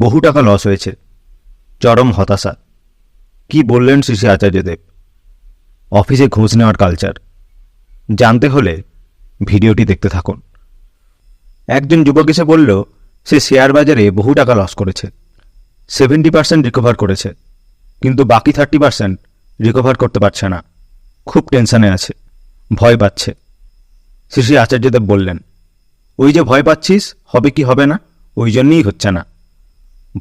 বহু টাকা লস হয়েছে, চরম হতাশা। কি বললেন শ্রী শ্রী আচার্যদেব? অফিসে ঘুষ নেওয়ার কালচার জানতে হলে ভিডিওটি দেখতে থাকুন। একজন যুবক এসে বলল সে শেয়ার বাজারে বহু টাকা লস করেছে, 70% রিকভার করেছে, কিন্তু বাকি 30% রিকভার করতে পারছে না। খুব টেনশনে আছে, ভয় পাচ্ছে। শ্রী শ্রী আচার্যদেব বললেন, ওই যে ভয় পাচ্ছিস, হবে কি হবে না, ওই জন্যই হচ্ছে না।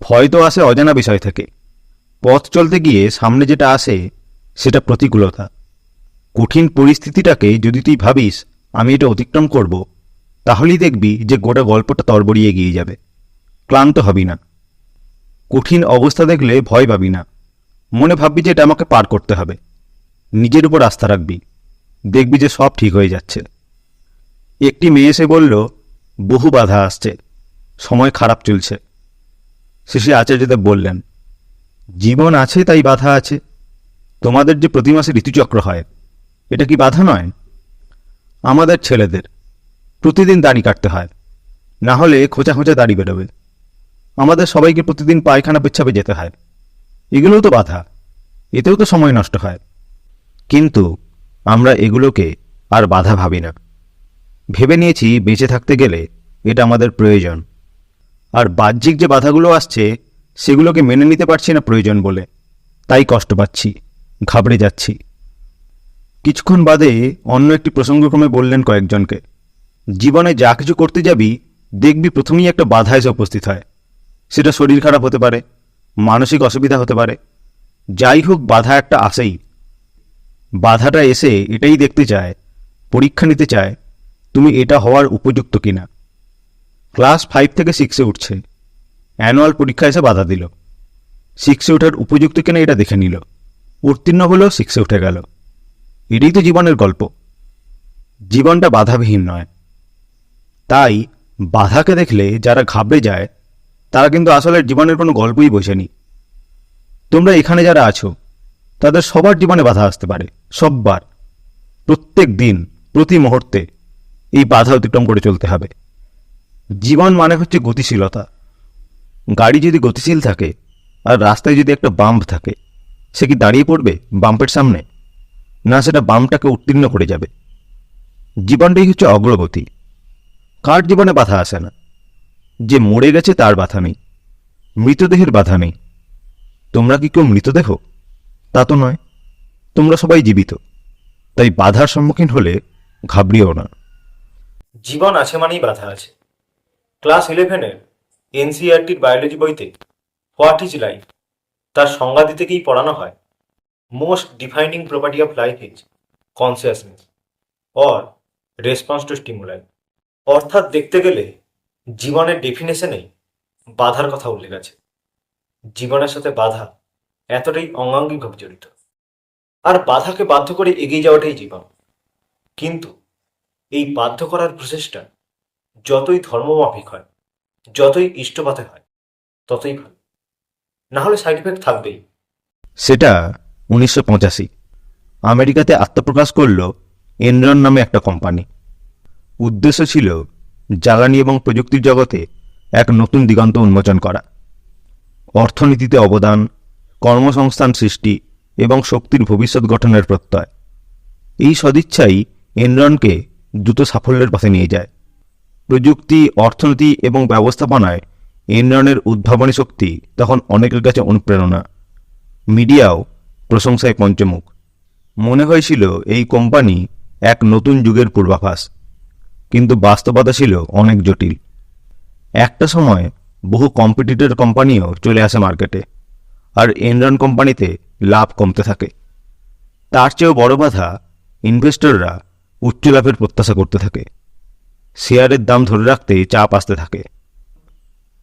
ভয় তো আসে অজানা বিষয় থেকে। পথ চলতে গিয়ে সামনে যেটা আসে সেটা প্রতিকূলতা। কঠিন পরিস্থিতিটাকে যদি তুই ভাবিস আমি এটা অতিক্রম করব, তাহলেই দেখবি যে গোটা গল্পটা তরবরিয়ে এগিয়ে যাবে, ক্লান্ত হবি না। কঠিন অবস্থা দেখলে ভয় পাবি না, মনে ভাববি যে এটা আমাকে পার করতে হবে। নিজের উপর আস্থা রাখবি, দেখবি যে সব ঠিক হয়ে যাচ্ছে। একটি মেয়ে এসে বলল, বহু বাধা আসছে, সময় খারাপ চলছে। শ্রী শ্রী আচার্যদেব বললেন, জীবন আছে তাই বাধা আছে। তোমাদের যে প্রতি মাসে ঋতুচক্র হয়, এটা কি বাধা নয়? আমাদের ছেলেদের প্রতিদিন দাড়ি কাটতে হয়, না হলে খোঁচা খোঁচা দাড়ি বেরোবে। আমাদের সবাইকে প্রতিদিন পায়খানা পেচ্ছাপে যেতে হয়, এগুলোও তো বাধা, এতেও তো সময় নষ্ট হয়। কিন্তু আমরা এগুলোকে আর বাধা ভাবি না। ভেবে নিয়েছি বেঁচে থাকতে গেলে এটা আমাদের প্রয়োজন। আর বাহ্যিক যে বাধাগুলো আসছে সেগুলোকে মেনে নিতে পারছি না প্রয়োজন বলে, তাই কষ্ট পাচ্ছি, ঘাবড়ে যাচ্ছি। কিছুক্ষণ বাদে অন্য একটি প্রসঙ্গক্রমে বললেন কয়েকজনকে, জীবনে যা কিছু করতে যাবি দেখবি প্রথমেই একটা বাধা এসে উপস্থিত হয়। সেটা শরীর খারাপ হতে পারে, মানসিক অসুবিধা হতে পারে, যাই হোক বাধা একটা আসেই। বাধাটা এসে এটাই দেখতে চায়, পরীক্ষা নিতে চায় তুমি এটা হওয়ার উপযুক্ত কিনা। ক্লাস 5 থেকে 6-এ উঠছে, অ্যানুয়াল পরীক্ষা এসে বাধা দিল। 6-এ ওঠার উপযুক্ত কিনা এটা দেখে নিল, উত্তীর্ণ হলেও 6-এ উঠে গেল। এটাই তো জীবনের গল্প। জীবনটা বাধাবিহীন নয়। তাই বাধাকে দেখলে যারা ঘাবড়ে যায় তারা কিন্তু আসলে জীবনের কোনো গল্পই বোঝেনি। তোমরা এখানে যারা আছো তাদের সবার জীবনে বাধা আসতে পারে, সববার, প্রত্যেক দিন, প্রতি মুহূর্তে এই বাধা অতিক্রম করে চলতে হবে। জীবন মানে হচ্ছে গতিশীলতা। গাড়ি যদি গতিশীল থাকে আর রাস্তায় যদি একটা বাম্প থাকে, সে কি দাঁড়িয়ে পড়বে বাম্পের সামনে? না, সেটা বাম্পটাকে উত্তীর্ণ করে যাবে। জীবনটাই হচ্ছে অগ্রগতি। কার জীবনে বাধা আসে না? যে মরে গেছে তার বাধা নেই, মৃতদেহের বাধা নেই। তোমরা কি কেউ মৃতদেহ? তা তো নয়, তোমরা সবাই জীবিত। তাই বাধার সম্মুখীন হলে ঘাবড়িও না। জীবন আছে মানেই বাধা আছে। ক্লাস 11-এর এনসিইআরটির বায়োলজি বইতে হোয়াট ইজ লাইফ তার সংজ্ঞা দিতে গিয়েই পড়ানো হয়, most defining property of life is consciousness or response to stimuli. অর্থাৎ দেখতে গেলে জীবনের ডেফিনেশনেই বাধার কথা উল্লেখ আছে। জীবনের সাথে বাধা এতটাই অঙ্গাঙ্গিকভাবে জড়িত। আর বাধাকে বাধ্য করে এগিয়ে যাওয়াটাই জীবন। কিন্তু এই বাধ্য করার প্রচেষ্টা যতই ধর্মমাফিক হয়, যতই ইষ্টপাতে হয়, ততই ভালো। না হলে সাইড এফেক্ট থাকবেই। সেটা 1985 আমেরিকাতে আত্মপ্রকাশ করল এনরন নামে একটা কোম্পানি। উদ্দেশ্য ছিল জ্বালানি এবং প্রযুক্তির জগতে এক নতুন দিগন্ত উন্মোচন করা। অর্থনীতিতে অবদান, কর্মসংস্থান সৃষ্টি এবং শক্তির ভবিষ্যৎ গঠনের প্রত্যয়। এই সদিচ্ছাই এনরনকে দ্রুত সাফল্যের পথে নিয়ে যায়। প্রযুক্তি, অর্থনীতি এবং ব্যবস্থাপনায় এনরনের উদ্ভাবনী শক্তি তখন অনেকের কাছে অনুপ্রেরণা। মিডিয়াও প্রশংসায় পঞ্চমুখ। মনে হয়েছিল এই কোম্পানি এক নতুন যুগের পূর্বাভাস, কিন্তু বাস্তবতা ছিল অনেক জটিল। একটা সময় বহু কম্পিটিটর কোম্পানিও চলে আসে মার্কেটে, আর এনরন কোম্পানিতে লাভ কমতে থাকে। তার চেয়েও বড় বাধা, ইনভেস্টররা উচ্চ লাভের প্রত্যাশা করতে থাকে। শেয়ারের দাম ধরে রাখতে চাপ আসতে থাকে।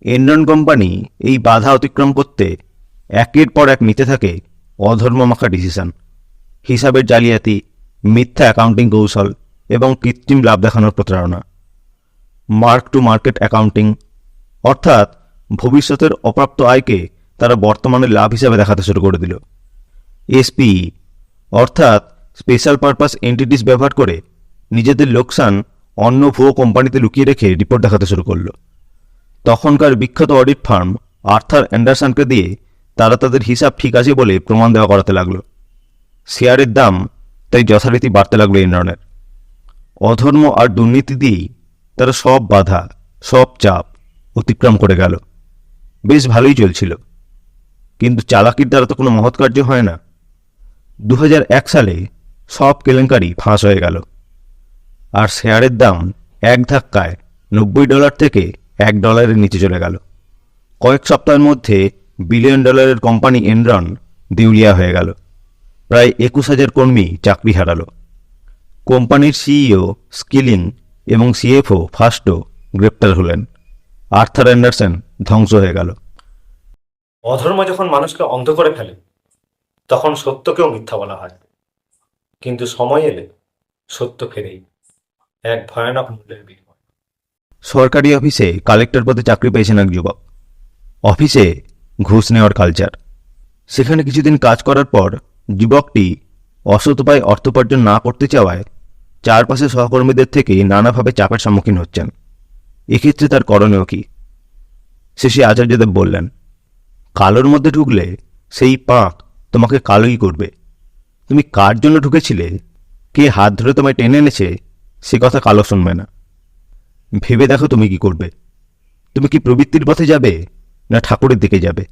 এনরন কোম্পানি এই বাধা অতিক্রম করতে একের পর এক নিতে থাকে অধর্মমাখা ডিসিশন, হিসাবের জালিয়াতি, মিথ্যা অ্যাকাউন্টিং কৌশল এবং কৃত্রিম লাভ দেখানোর প্রতারণা। মার্ক টু মার্কেট অ্যাকাউন্টিং, অর্থাৎ ভবিষ্যতের অপ্রাপ্ত আয়কে তারা বর্তমানের লাভ হিসাবে দেখাতে শুরু করে দিল। এসপিই, অর্থাৎ স্পেশাল পারপাস এন্টিটিস ব্যবহার করে নিজেদের লোকসান অন্য ভুয়ো কোম্পানিতে লুকিয়ে রেখে রিপোর্ট দেখাতে শুরু করল। তখনকার বিখ্যাত অডিট ফার্ম আর্থার অ্যান্ডারসনকে দিয়ে তারা তাদের হিসাব ঠিক আছে বলে প্রমাণ দেওয়া করাতে লাগলো। শেয়ারের দাম তাই যথারীতি বাড়তে লাগলো এনরনের। অধর্ম আর দুর্নীতি দিয়েই তারা সব বাধা, সব চাপ অতিক্রম করে গেল। বেশ ভালোই চলছিল, কিন্তু চালাকির দ্বারা তো কোনো মহৎ কার্য হয় না। 2001 সালে সব কেলেঙ্কারি ফাঁস হয়ে গেল, আর শেয়ারের দাম এক ধাক্কায় $90 থেকে $1 নিচে চলে গেল। কয়েক সপ্তাহের মধ্যে $1 বিলিয়ন কোম্পানি এনরন দেউলিয়া হয়ে গেল। প্রায় 21,000 কর্মী চাকরি হারালো। কোম্পানির সিইও স্কিলিং এবং সিএফও ফার্স্টও গ্রেপ্তার হলেন। আর্থার অ্যান্ডারসন ধ্বংস হয়ে গেল। অধর্ম যখন মানুষকে অন্ধ করে ফেলে তখন সত্যকেও মিথ্যা বলা হয়, কিন্তু সময় এলে সত্য ফেরেই, এক ভয়ানক মূল্যের বিনিময়। সরকারি অফিসে কালেক্টর পদে চাকরি পেয়েছেন এক যুবক। অফিসে ঘুষ নেওয়ার কালচার। সেখানে কিছুদিন কাজ করার পর যুবকটি অসৎ উপায়ে অর্থ উপার্জন না করতে চাওয়ায় চারপাশে সহকর্মীদের থেকে নানাভাবে চাপের সম্মুখীন হচ্ছেন। এক্ষেত্রে তার করণীয় কি? শেষে আচার্যদেব বললেন, কালোর মধ্যে ঢুকলে সেই পাঁক তোমাকে কালোই করবে। তুমি কার জন্য ঢুকেছিলে, কে হাত ধরে তোমায় টেনে এনেছে, সে কথা কালো শুনবে না। ভেবে দেখো তুমি কি করবে। তুমি কি প্রবৃত্তির পথে যাবে, না ঠাকুরের দিকে যাবে?